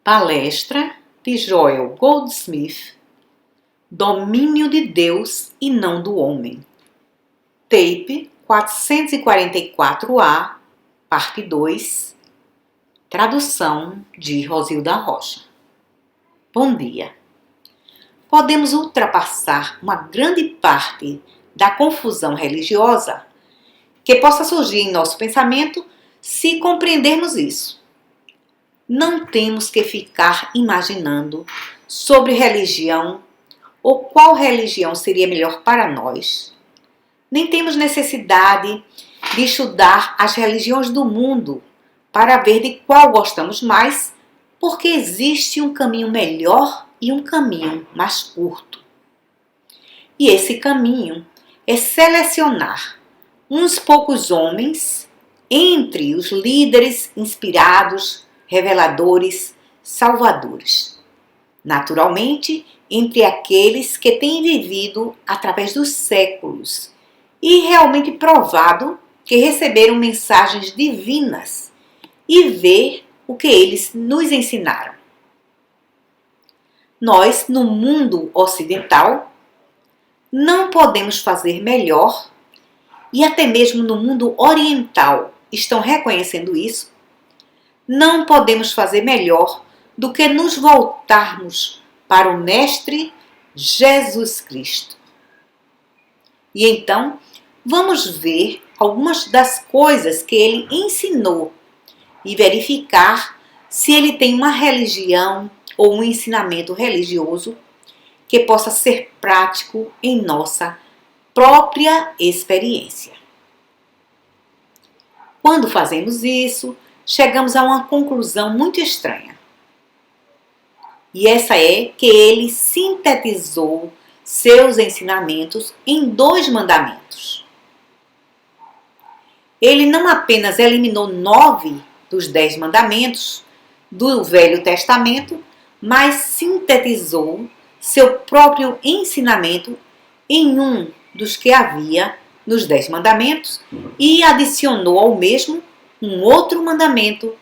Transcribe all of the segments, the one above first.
Palestra de Joel Goldsmith, Domínio de Deus e não do homem. Tape 444A, parte 2. Tradução de Rosilda Rocha. Bom dia. Podemos ultrapassar uma grande parte da confusão religiosa que possa surgir em nosso pensamento se compreendermos isso. Não temos que ficar imaginando sobre religião ou qual religião seria melhor para nós. Nem temos necessidade de estudar as religiões do mundo para ver de qual gostamos mais, porque existe um caminho melhor e um caminho mais curto. E esse caminho é selecionar uns poucos homens entre os líderes inspirados, reveladores, salvadores. Naturalmente, entre aqueles que têm vivido através dos séculos e realmente provado que receberam mensagens divinas e ver o que eles nos ensinaram. Nós, no mundo ocidental, não podemos fazer melhor, e até mesmo no mundo oriental estão reconhecendo isso. Não podemos fazer melhor do que nos voltarmos para o Mestre Jesus Cristo. E então, vamos ver algumas das coisas que ele ensinou e verificar se ele tem uma religião ou um ensinamento religioso que possa ser prático em nossa própria experiência. Quando fazemos isso, chegamos a uma conclusão muito estranha. E essa é que ele sintetizou seus ensinamentos em 2 mandamentos. Ele não apenas eliminou 9 dos 10 mandamentos do Velho Testamento, mas sintetizou seu próprio ensinamento em um dos que havia nos 10 mandamentos e adicionou ao mesmo um outro mandamento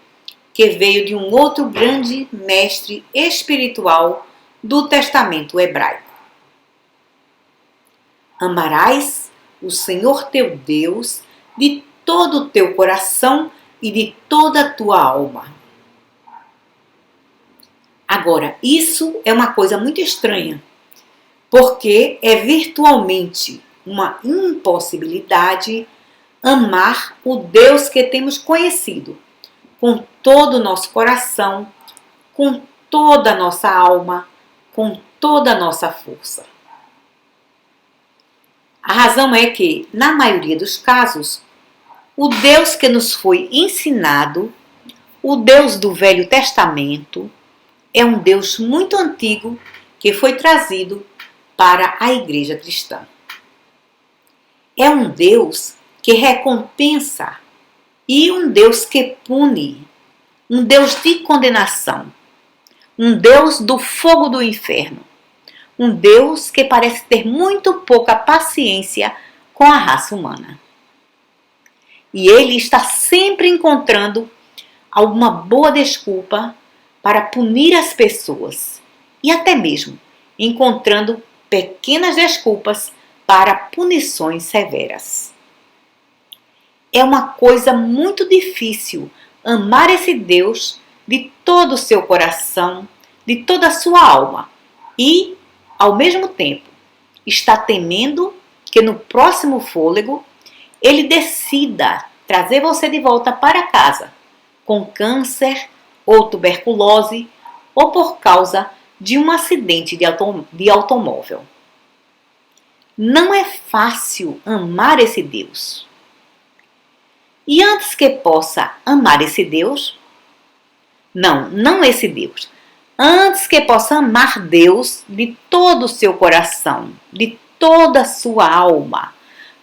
que veio de um outro grande mestre espiritual do Testamento hebraico. Amarás o Senhor teu Deus de todo o teu coração e de toda a tua alma. Agora, isso é uma coisa muito estranha, porque é virtualmente uma impossibilidade amar o Deus que temos conhecido com todo o nosso coração, com toda a nossa alma, com toda a nossa força. A razão é que, na maioria dos casos, o Deus que nos foi ensinado, o Deus do Velho Testamento, é um Deus muito antigo que foi trazido para a igreja cristã. É um Deus que recompensa e um Deus que pune, um Deus de condenação, um Deus do fogo do inferno, um Deus que parece ter muito pouca paciência com a raça humana. E ele está sempre encontrando alguma boa desculpa para punir as pessoas e até mesmo encontrando pequenas desculpas para punições severas. É uma coisa muito difícil amar esse Deus de todo o seu coração, de toda a sua alma e, ao mesmo tempo, está temendo que no próximo fôlego ele decida trazer você de volta para casa com câncer ou tuberculose ou por causa de um acidente de automóvel. Não é fácil amar esse Deus. E antes que possa amar esse Deus, não esse Deus, antes que possa amar Deus de todo o seu coração, de toda a sua alma,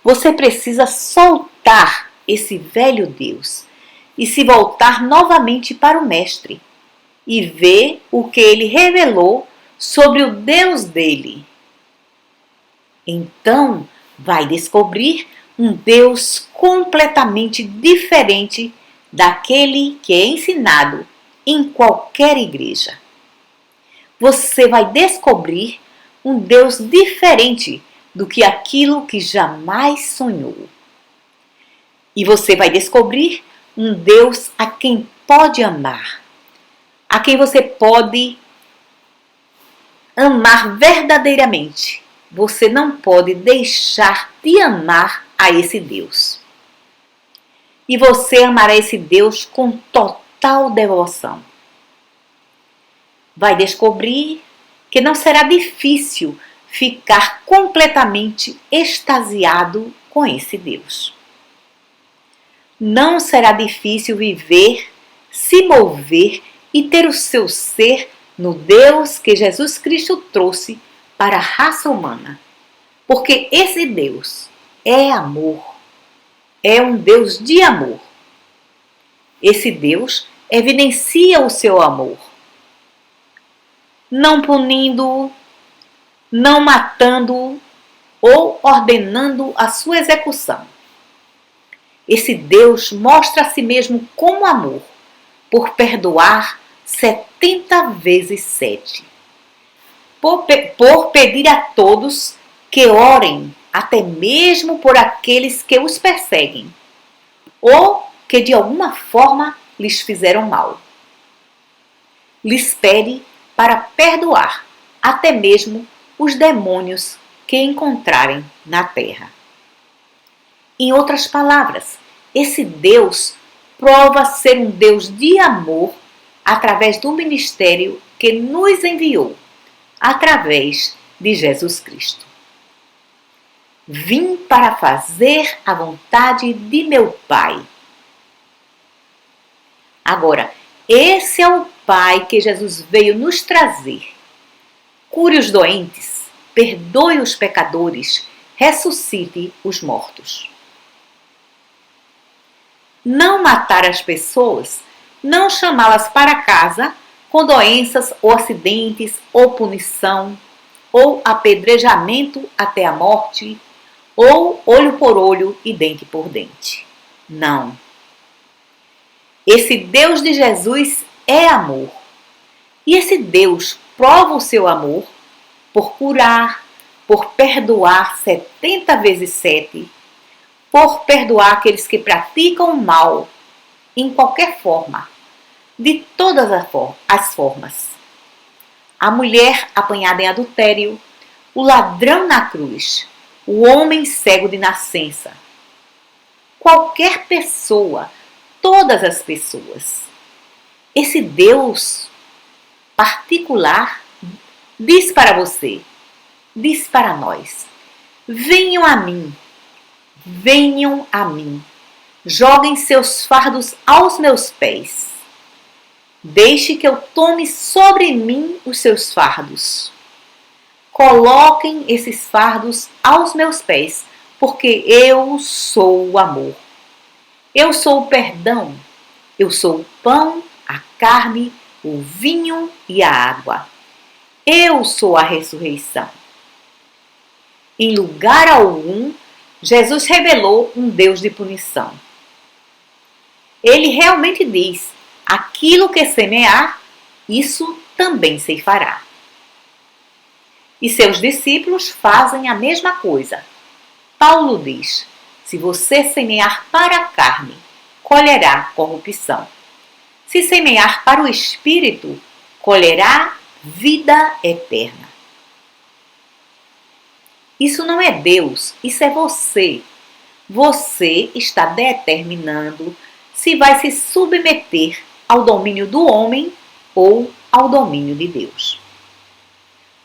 você precisa soltar esse velho Deus e se voltar novamente para o Mestre e ver o que ele revelou sobre o Deus dele. Então, vai descobrir um Deus completamente diferente daquele que é ensinado em qualquer igreja. Você vai descobrir um Deus diferente do que aquilo que jamais sonhou. E você vai descobrir um Deus a quem pode amar, a quem você pode amar verdadeiramente. Você não pode deixar de amar a esse Deus. E você amará esse Deus com total devoção. Vai descobrir que não será difícil ficar completamente extasiado com esse Deus. Não será difícil viver, se mover e ter o seu ser no Deus que Jesus Cristo trouxe para a raça humana. Porque esse Deus é amor, é um Deus de amor. Esse Deus evidencia o seu amor, não punindo-o, não matando-o ou ordenando a sua execução. Esse Deus mostra a si mesmo como amor, por perdoar 70 vezes 7. Por pedir a todos que orem, até mesmo por aqueles que os perseguem, ou que de alguma forma lhes fizeram mal. Lhes pede para perdoar até mesmo os demônios que encontrarem na terra. Em outras palavras, esse Deus prova ser um Deus de amor através do ministério que nos enviou, através de Jesus Cristo. Vim para fazer a vontade de meu Pai. Agora, esse é o Pai que Jesus veio nos trazer. Cure os doentes, perdoe os pecadores, ressuscite os mortos. Não matar as pessoas, não chamá-las para casa com doenças ou acidentes ou punição, ou apedrejamento até a morte, ou olho por olho e dente por dente. Não. Esse Deus de Jesus é amor. E esse Deus prova o seu amor por curar, por perdoar 70 vezes 7, por perdoar aqueles que praticam o mal em qualquer forma, de todas as formas. A mulher apanhada em adultério, o ladrão na cruz, o homem cego de nascença. Qualquer pessoa, todas as pessoas. Esse Deus particular diz para você, diz para nós: venham a mim, joguem seus fardos aos meus pés. Deixe que eu tome sobre mim os seus fardos. Coloquem esses fardos aos meus pés, porque eu sou o amor. Eu sou o perdão. Eu sou o pão, a carne, o vinho e a água. Eu sou a ressurreição. Em lugar algum, Jesus revelou um Deus de punição. Ele realmente diz: aquilo que semear, isso também ceifará. E seus discípulos fazem a mesma coisa. Paulo diz: se você semear para a carne, colherá corrupção. Se semear para o Espírito, colherá vida eterna. Isso não é Deus, isso é você. Você está determinando se vai se submeter ao domínio do homem ou ao domínio de Deus.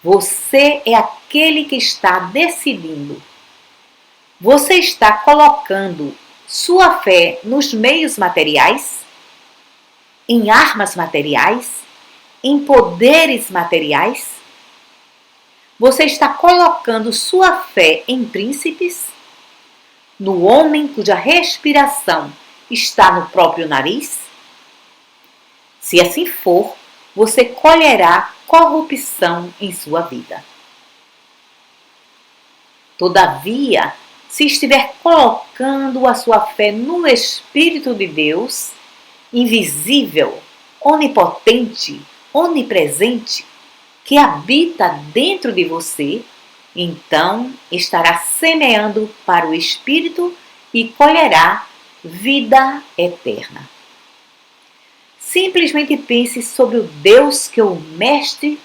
Você é aquele que está decidindo. Você está colocando sua fé nos meios materiais, em armas materiais, em poderes materiais? Você está colocando sua fé em príncipes, no homem cuja respiração está no próprio nariz? Se assim for, você colherá corrupção em sua vida. Todavia, se estiver colocando a sua fé no Espírito de Deus, invisível, onipotente, onipresente, que habita dentro de você, então estará semeando para o Espírito e colherá vida eterna. Simplesmente pense sobre o Deus que o Mestre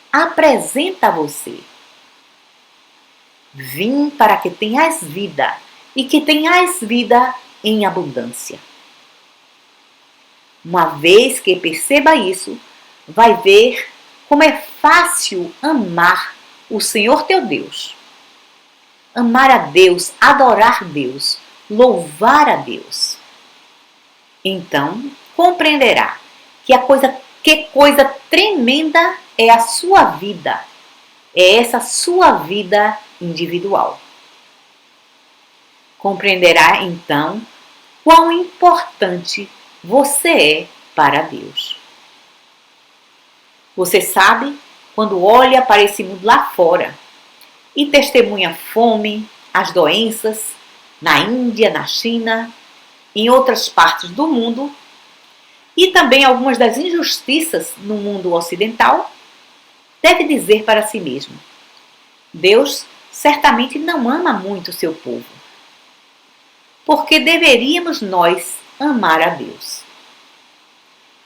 apresenta a você. Vim para que tenhas vida e que tenhas vida em abundância. Uma vez que perceba isso, vai ver como é fácil amar o Senhor teu Deus. Amar a Deus, adorar Deus, louvar a Deus. Então, compreenderá que coisa tremenda é a sua vida. É essa sua vida individual. Compreenderá, então, quão importante você é para Deus. Você sabe quando olha para esse mundo lá fora e testemunha a fome, as doenças, na Índia, na China, em outras partes do mundo, e também algumas das injustiças no mundo ocidental, deve dizer para si mesmo: Deus certamente não ama muito o seu povo. Porque deveríamos nós amar a Deus?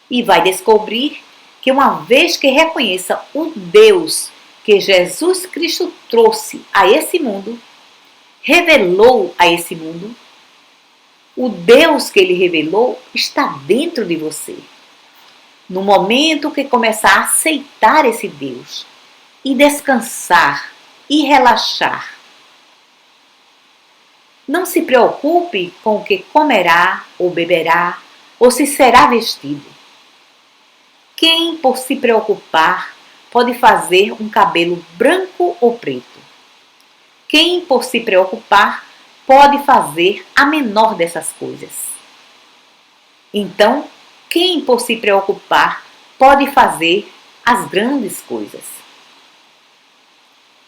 E vai descobrir que uma vez que reconheça o Deus que Jesus Cristo trouxe a esse mundo, revelou a esse mundo, o Deus que ele revelou está dentro de você. No momento que começar a aceitar esse Deus e descansar e relaxar, não se preocupe com o que comerá ou beberá ou se será vestido. Quem, por se preocupar, pode fazer um cabelo branco ou preto? Quem, por se preocupar, pode fazer a menor dessas coisas? Então, quem, por se preocupar, pode fazer as grandes coisas?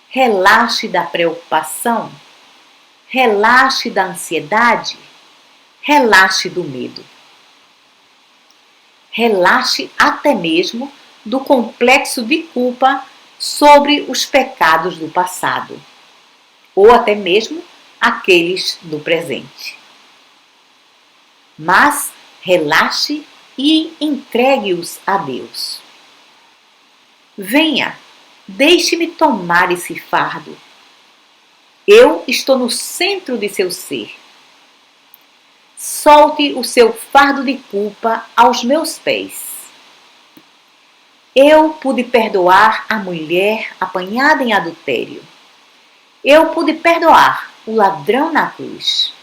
Relaxe da preocupação, relaxe da ansiedade, relaxe do medo. Relaxe até mesmo do complexo de culpa sobre os pecados do passado, ou até mesmo aqueles do presente. Mas relaxe e entregue-os a Deus. Venha, deixe-me tomar esse fardo. Eu estou no centro de seu ser. Solte o seu fardo de culpa aos meus pés. Eu pude perdoar a mulher apanhada em adultério. Eu pude perdoar o ladrão na cruz.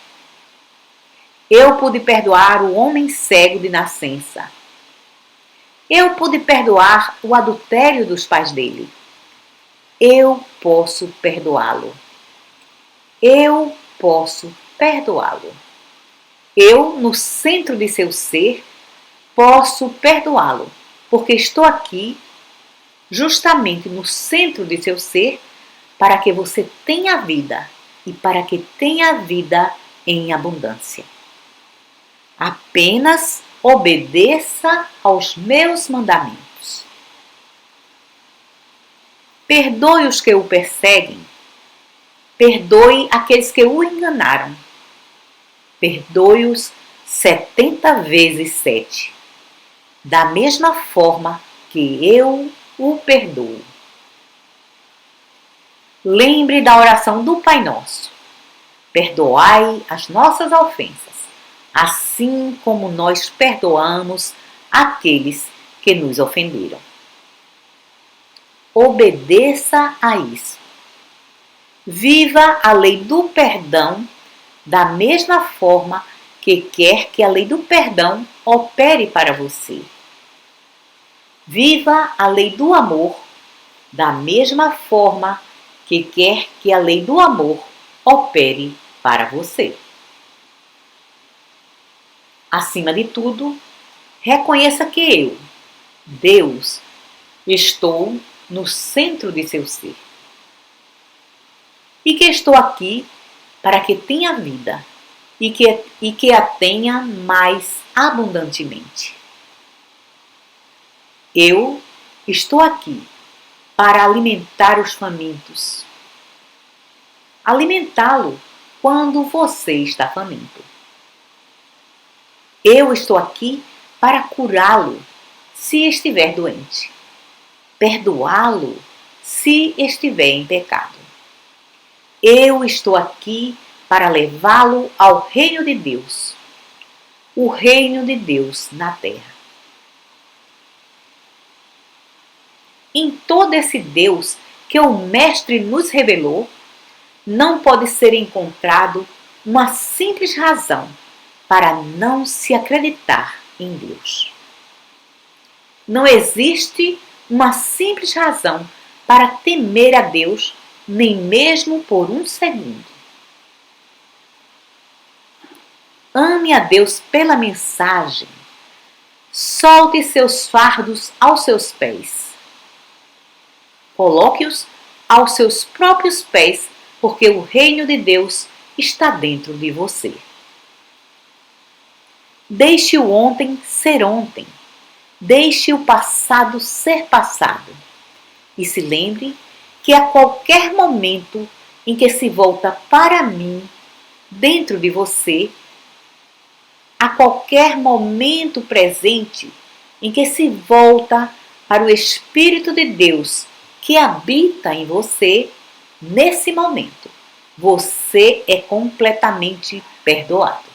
Eu pude perdoar o homem cego de nascença. Eu pude perdoar o adultério dos pais dele. Eu posso perdoá-lo. Eu posso perdoá-lo. Eu, no centro de seu ser, posso perdoá-lo, porque estou aqui, justamente no centro de seu ser, para que você tenha vida e para que tenha vida em abundância. Apenas obedeça aos meus mandamentos. Perdoe os que o perseguem. Perdoe aqueles que o enganaram. Perdoe-os 70 vezes 7, da mesma forma que eu o perdoo. Lembre da oração do Pai Nosso. Perdoai as nossas ofensas, assim como nós perdoamos aqueles que nos ofenderam. Obedeça a isso. Viva a lei do perdão da mesma forma que quer que a lei do perdão opere para você. Viva a lei do amor da mesma forma que quer que a lei do amor opere para você. Acima de tudo, reconheça que eu, Deus, estou no centro de seu ser. E que estou aqui para que tenha vida e que a tenha mais abundantemente. Eu estou aqui para alimentar os famintos. Alimentá-lo quando você está faminto. Eu estou aqui para curá-lo se estiver doente. Perdoá-lo se estiver em pecado. Eu estou aqui para levá-lo ao reino de Deus, o reino de Deus na terra. Em todo esse Deus que o Mestre nos revelou, não pode ser encontrado uma simples razão para não se acreditar em Deus. Não existe uma simples razão para temer a Deus, nem mesmo por um segundo. Ame a Deus pela mensagem. Solte seus fardos aos seus pés. Coloque-os aos seus próprios pés, porque o reino de Deus está dentro de você. Deixe o ontem ser ontem. Deixe o passado ser passado. E se lembre que a qualquer momento em que se volta para mim, dentro de você, a qualquer momento presente em que se volta para o Espírito de Deus que habita em você, nesse momento, você é completamente perdoado.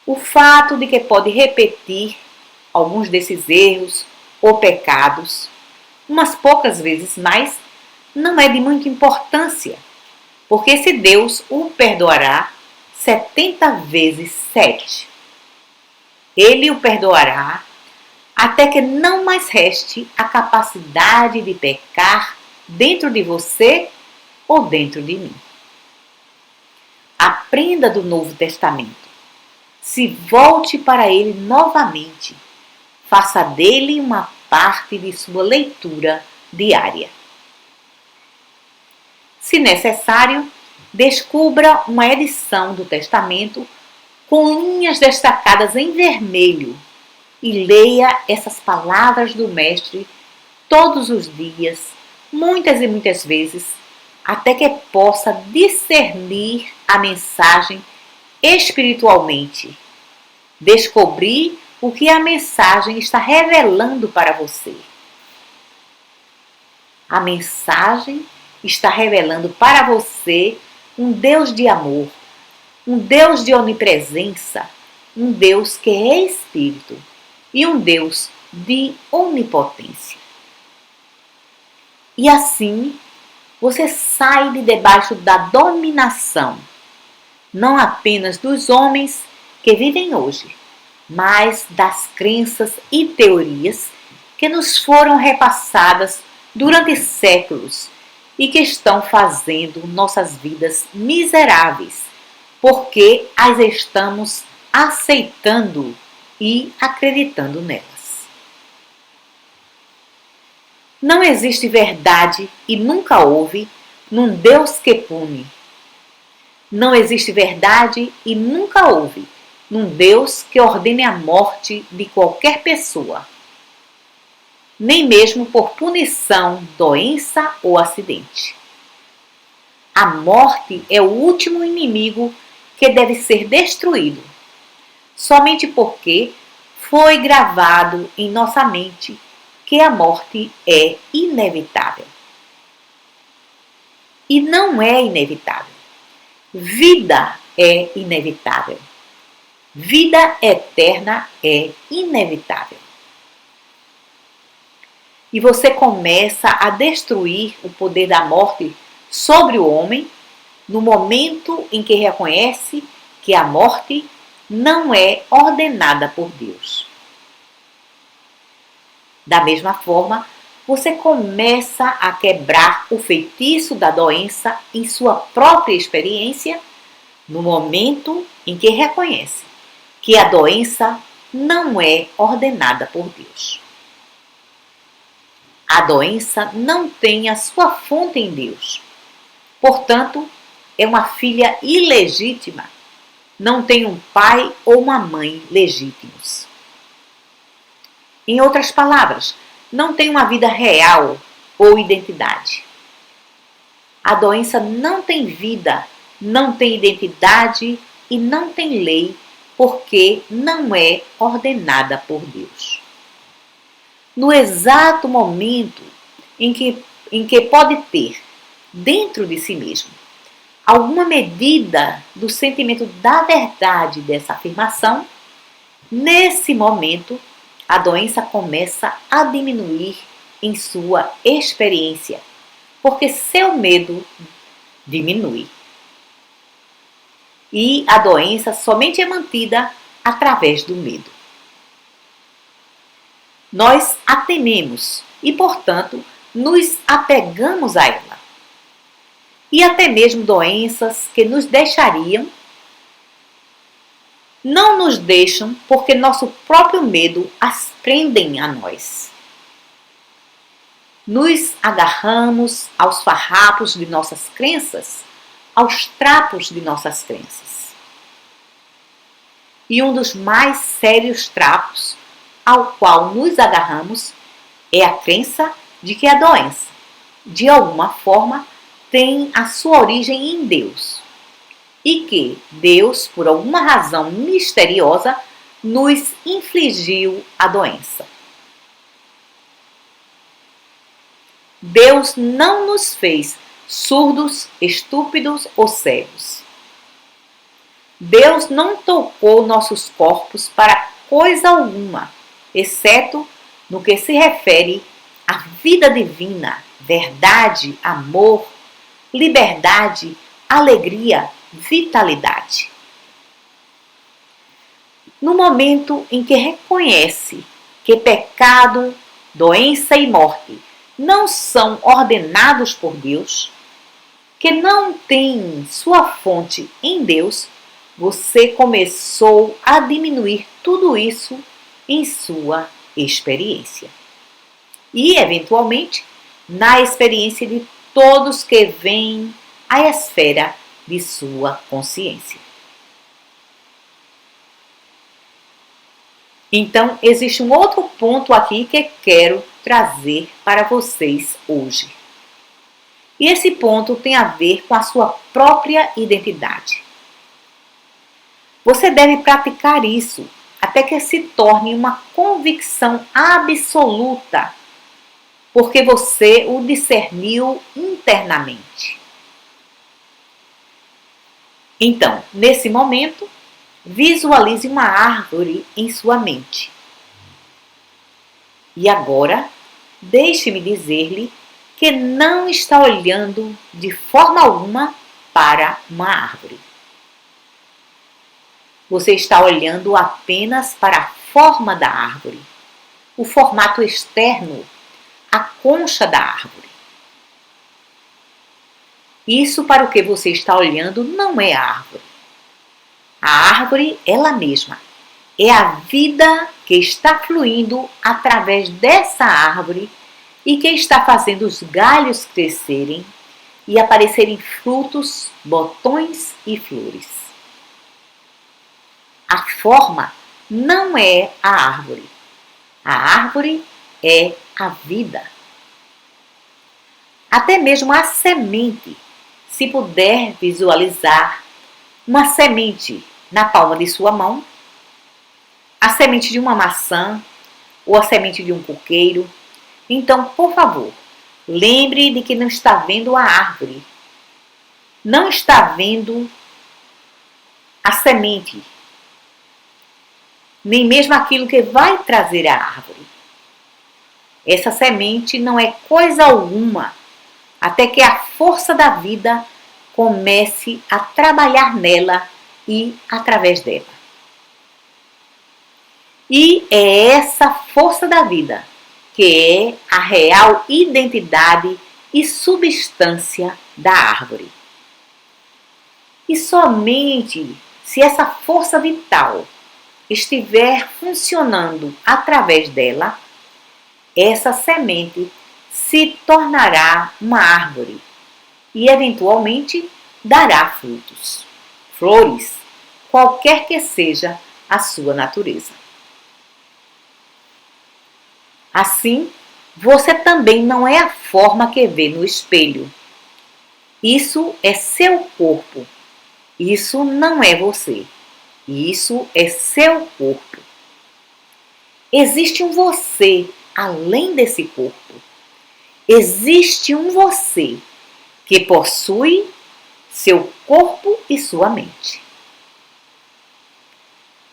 O fato de que pode repetir alguns desses erros ou pecados, umas poucas vezes mais, não é de muita importância, porque esse Deus o perdoará 70 vezes 7. Ele o perdoará até que não mais reste a capacidade de pecar dentro de você ou dentro de mim. Aprenda do Novo Testamento. Se volte para ele novamente. Faça dele uma parte de sua leitura diária. Se necessário, descubra uma edição do Testamento com linhas destacadas em vermelho e leia essas palavras do Mestre todos os dias, muitas e muitas vezes, até que possa discernir a mensagem espiritualmente. Descobrir o que a mensagem está revelando para você. A mensagem está revelando para você um Deus de amor, um Deus de onipresença, um Deus que é Espírito e um Deus de onipotência. E assim, você sai de debaixo da dominação, não apenas dos homens que vivem hoje, mas das crenças e teorias que nos foram repassadas durante séculos e que estão fazendo nossas vidas miseráveis, porque as estamos aceitando e acreditando nelas. Não existe verdade e nunca houve num Deus que pune. Não existe verdade e nunca houve num Deus que ordene a morte de qualquer pessoa, nem mesmo por punição, doença ou acidente. A morte é o último inimigo que deve ser destruído, somente porque foi gravado em nossa mente que a morte é inevitável. E não é inevitável. Vida é inevitável. Vida eterna é inevitável. E você começa a destruir o poder da morte sobre o homem no momento em que reconhece que a morte não é ordenada por Deus. Da mesma forma, você começa a quebrar o feitiço da doença em sua própria experiência no momento em que reconhece que a doença não é ordenada por Deus. A doença não tem a sua fonte em Deus. Portanto, é uma filha ilegítima. Não tem um pai ou uma mãe legítimos. Em outras palavras, não tem uma vida real ou identidade. A doença não tem vida, não tem identidade e não tem lei, porque não é ordenada por Deus. No exato momento em que pode ter dentro de si mesmo alguma medida do sentimento da verdade dessa afirmação, nesse momento a doença começa a diminuir em sua experiência, porque seu medo diminui. E a doença somente é mantida através do medo. Nós a tememos e, portanto, nos apegamos a ela. E até mesmo doenças que nos deixariam não nos deixam porque nosso próprio medo as prendem a nós. Nos agarramos aos farrapos de nossas crenças, aos trapos de nossas crenças. E um dos mais sérios trapos ao qual nos agarramos é a crença de que a doença, de alguma forma, tem a sua origem em Deus e que Deus, por alguma razão misteriosa, nos infligiu a doença. Deus não nos fez surdos, estúpidos ou cegos. Deus não tocou nossos corpos para coisa alguma, exceto no que se refere à vida divina, verdade, amor, liberdade, alegria, vitalidade. No momento em que reconhece que pecado, doença e morte não são ordenados por Deus, que não têm sua fonte em Deus, você começou a diminuir tudo isso em sua experiência. E, eventualmente, na experiência de todos que vêm à esfera de sua consciência. Então, existe um outro ponto aqui que quero trazer para vocês hoje. E esse ponto tem a ver com a sua própria identidade. Você deve praticar isso até que se torne uma convicção absoluta, porque você o discerniu internamente. Então, nesse momento, visualize uma árvore em sua mente. E agora, deixe-me dizer-lhe que não está olhando de forma alguma para uma árvore. Você está olhando apenas para a forma da árvore, o formato externo, a concha da árvore. Isso para o que você está olhando não é a árvore. A árvore, ela mesma, é a vida que está fluindo através dessa árvore e que está fazendo os galhos crescerem e aparecerem frutos, botões e flores. A forma não é a árvore. A árvore é a vida. Até mesmo a semente, se puder visualizar uma semente na palma de sua mão, a semente de uma maçã ou a semente de um coqueiro, então, por favor, lembre de que não está vendo a árvore, não está vendo a semente, nem mesmo aquilo que vai trazer a árvore. Essa semente não é coisa alguma, até que a força da vida comece a trabalhar nela e através dela. E é essa força da vida que é a real identidade e substância da árvore. E somente se essa força vital estiver funcionando através dela, essa semente se tornará uma árvore e, eventualmente, dará frutos, flores, qualquer que seja a sua natureza. Assim, você também não é a forma que vê no espelho. Isso é seu corpo. Isso não é você. Isso é seu corpo. Existe um você além desse corpo. Existe um você que possui seu corpo e sua mente.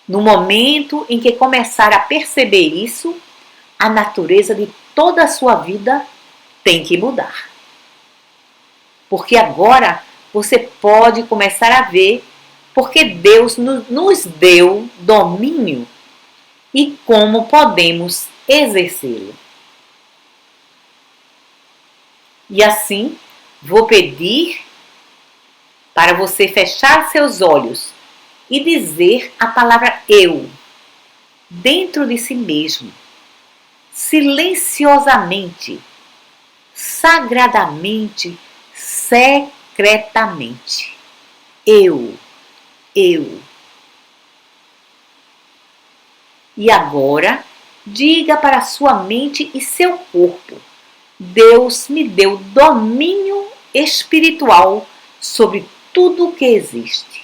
No momento em que começar a perceber isso, a natureza de toda a sua vida tem que mudar. Porque agora você pode começar a ver porque Deus nos deu domínio e como podemos exercê-lo. E assim, vou pedir para você fechar seus olhos e dizer a palavra eu dentro de si mesmo, silenciosamente, sagradamente, secretamente. Eu. E agora, diga para sua mente e seu corpo: Deus me deu domínio espiritual sobre tudo que existe.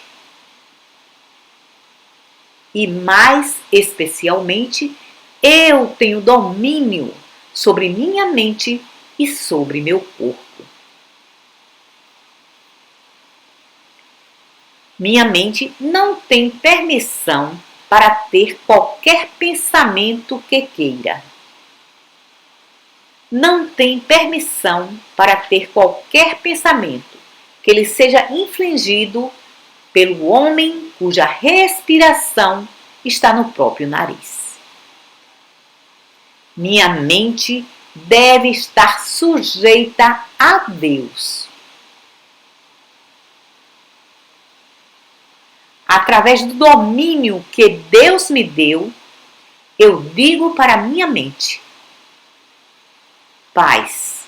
E mais especialmente, eu tenho domínio sobre minha mente e sobre meu corpo. Minha mente não tem permissão para ter qualquer pensamento que queira. Não tem permissão para ter qualquer pensamento que lhe seja infligido pelo homem cuja respiração está no próprio nariz. Minha mente deve estar sujeita a Deus. Através do domínio que Deus me deu, eu digo para minha mente: paz,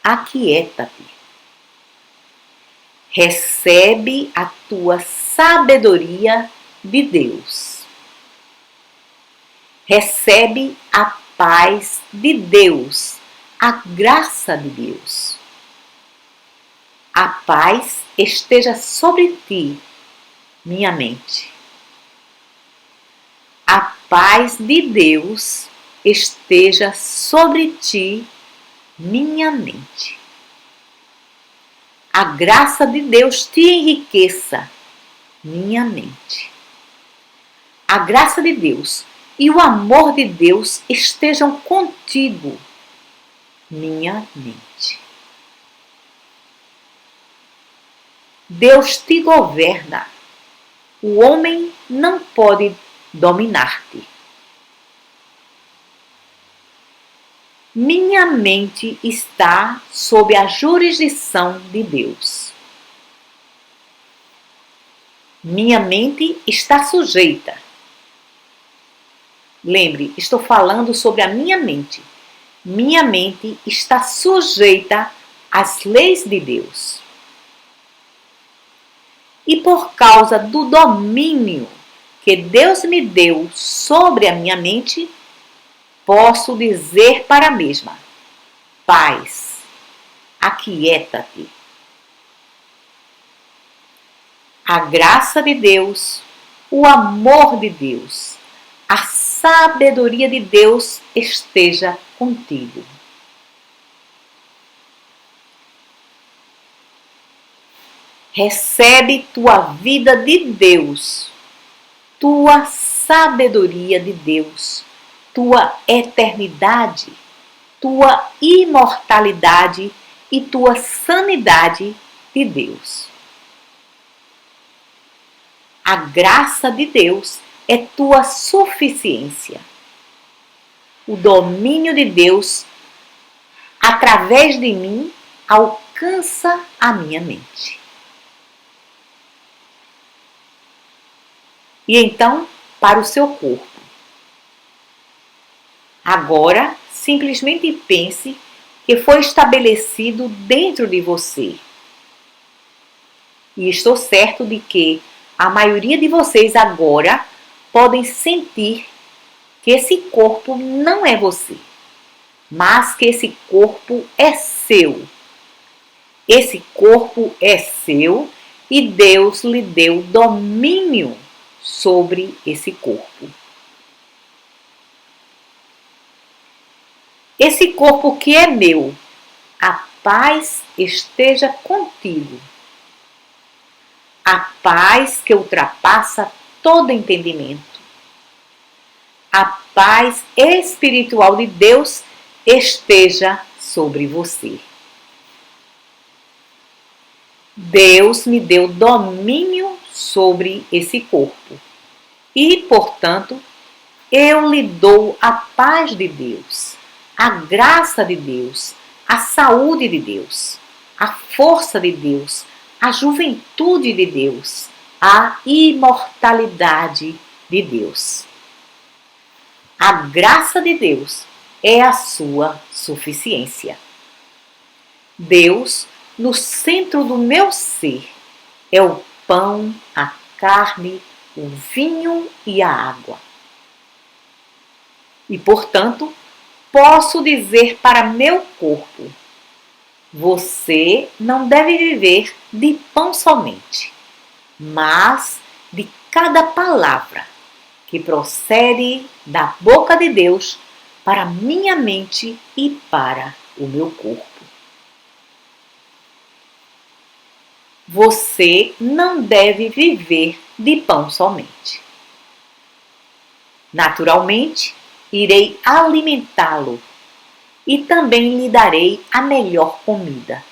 aquieta-te. Recebe a tua sabedoria de Deus. Recebe a paz de Deus, a graça de Deus. A paz esteja sobre ti, minha mente. A paz de Deus esteja sobre ti, minha mente. A graça de Deus te enriqueça, minha mente. A graça de Deus e o amor de Deus estejam contigo, minha mente. Deus te governa. O homem não pode dominar-te. Minha mente está sob a jurisdição de Deus. Minha mente está sujeita. Lembre, estou falando sobre a minha mente. Minha mente está sujeita às leis de Deus. E por causa do domínio que Deus me deu sobre a minha mente, posso dizer para a mesma: paz, aquieta-te. A graça de Deus, o amor de Deus, a sabedoria de Deus esteja contigo. Recebe tua vida de Deus, tua sabedoria de Deus, tua eternidade, tua imortalidade e tua sanidade de Deus. A graça de Deus é tua suficiência. O domínio de Deus, através de mim, alcança a minha mente. E então, para o seu corpo. Agora, simplesmente pense que foi estabelecido dentro de você. E estou certo de que a maioria de vocês agora podem sentir que esse corpo não é você, mas que esse corpo é seu. Esse corpo é seu e Deus lhe deu domínio sobre esse corpo. Esse corpo que é meu, a paz esteja contigo. A paz que ultrapassa todo entendimento. A paz espiritual de Deus esteja sobre você. Deus me deu domínio sobre esse corpo e, portanto, eu lhe dou a paz de Deus, a graça de Deus, a saúde de Deus, a força de Deus, a juventude de Deus, a imortalidade de Deus. A graça de Deus é a sua suficiência. Deus, no centro do meu ser, é o pão, a carne, o vinho e a água. E, portanto, posso dizer para meu corpo: você não deve viver de pão somente, mas de cada palavra que procede da boca de Deus para a minha mente e para o meu corpo. Você não deve viver de pão somente. Naturalmente, irei alimentá-lo e também lhe darei a melhor comida.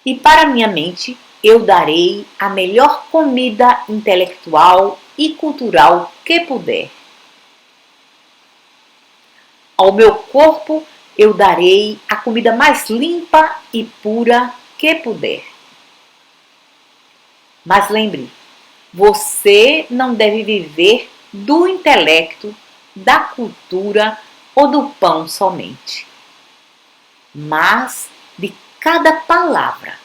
E para minha mente, eu darei a melhor comida intelectual e cultural que puder. Ao meu corpo, eu darei a comida mais limpa e pura que puder. Mas lembre, você não deve viver do intelecto, da cultura ou do pão somente, mas de cada palavra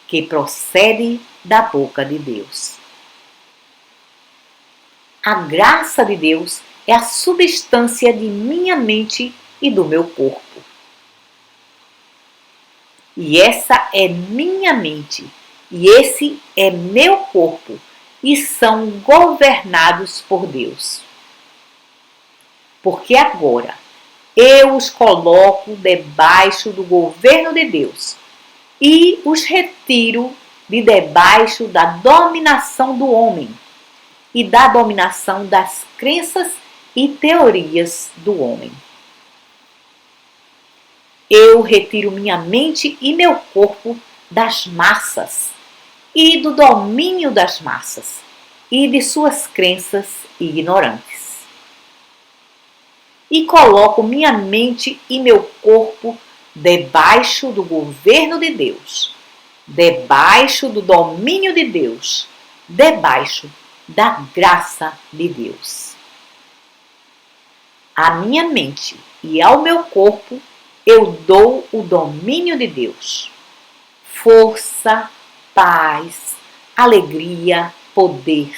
que procede da boca de Deus. A graça de Deus é a substância de minha mente e do meu corpo. E essa é minha mente, e esse é meu corpo, e são governados por Deus. Porque agora eu os coloco debaixo do governo de Deus e os retiro de debaixo da dominação do homem e da dominação das crenças e teorias do homem. Eu retiro minha mente e meu corpo das massas e do domínio das massas e de suas crenças ignorantes. E coloco minha mente e meu corpo debaixo do governo de Deus, debaixo do domínio de Deus, debaixo da graça de Deus. À minha mente e ao meu corpo eu dou o domínio de Deus. Força, paz, alegria, poder.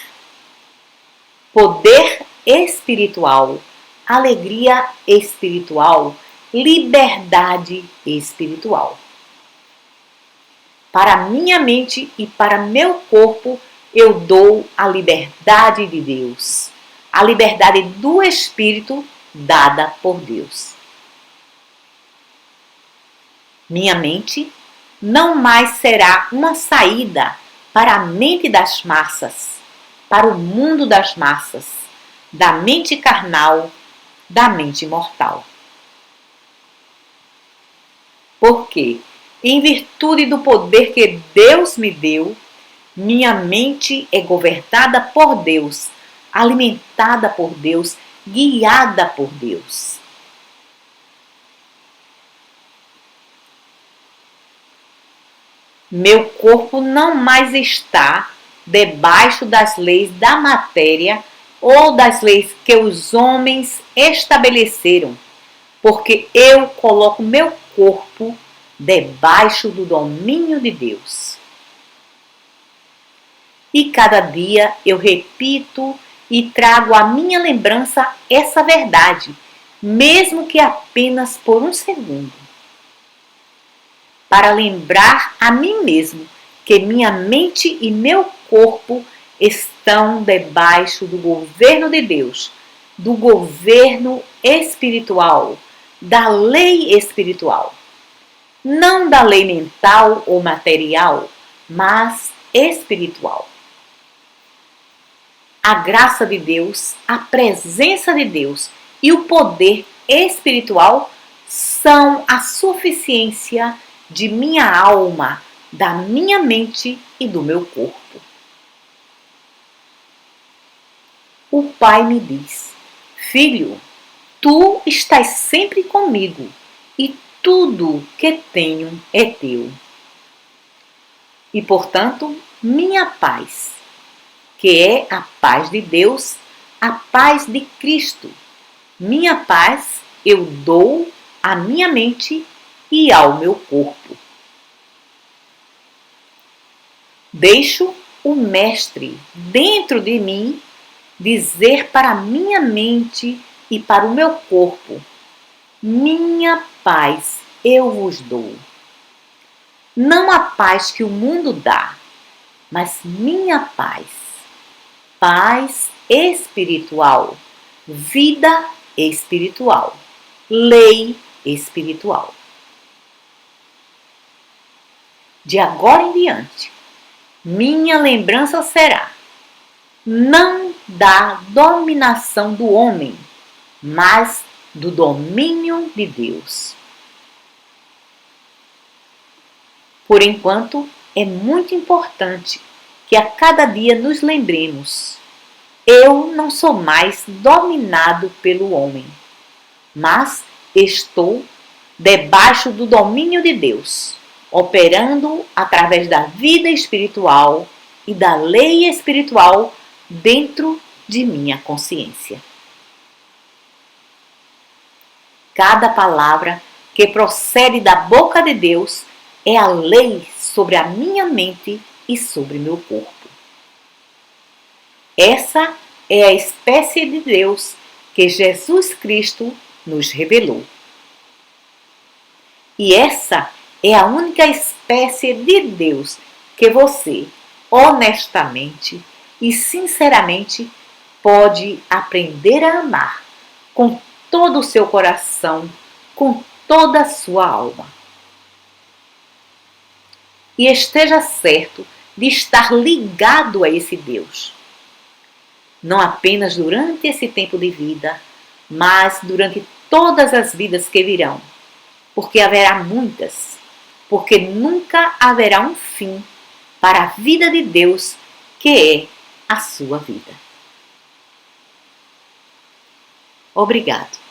Poder espiritual, alegria espiritual, liberdade espiritual. Para minha mente e para meu corpo eu dou a liberdade de Deus, a liberdade do Espírito dada por Deus. Minha mente não mais será uma saída para a mente das massas, para o mundo das massas, da mente carnal, da mente mortal. Porque, em virtude do poder que Deus me deu, minha mente é governada por Deus, alimentada por Deus, guiada por Deus. Meu corpo não mais está debaixo das leis da matéria ou das leis que os homens estabeleceram, porque eu coloco meu corpo debaixo do domínio de Deus. E cada dia eu repito e trago à minha lembrança essa verdade, mesmo que apenas por um segundo, para lembrar a mim mesmo que minha mente e meu corpo estão debaixo do governo de Deus, do governo espiritual, da lei espiritual. Não da lei mental ou material, mas espiritual. A graça de Deus, a presença de Deus e o poder espiritual são a suficiência de minha alma, da minha mente e do meu corpo. O Pai me diz: filho, tu estás sempre comigo e tudo que tenho é teu. E, portanto, minha paz, que é a paz de Deus, a paz de Cristo. Minha paz eu dou à minha mente e ao meu corpo. Deixo o Mestre dentro de mim dizer para a minha mente e para o meu corpo: minha paz eu vos dou. Não a paz que o mundo dá, mas minha paz. Paz espiritual, vida espiritual, lei espiritual. De agora em diante, minha lembrança será: não da dominação do homem, mas do domínio de Deus. Por enquanto, é muito importante que a cada dia nos lembremos: eu não sou mais dominado pelo homem, mas estou debaixo do domínio de Deus, operando através da vida espiritual e da lei espiritual dentro de minha consciência. Cada palavra que procede da boca de Deus é a lei sobre a minha mente e sobre meu corpo. Essa é a espécie de Deus que Jesus Cristo nos revelou. E essa é a única espécie de Deus que você, honestamente e sinceramente, pode aprender a amar com todo o seu coração, com toda a sua alma. E esteja certo de estar ligado a esse Deus. Não apenas durante esse tempo de vida, mas durante todas as vidas que virão. Porque haverá muitas, porque nunca haverá um fim para a vida de Deus, que é a sua vida. Obrigado.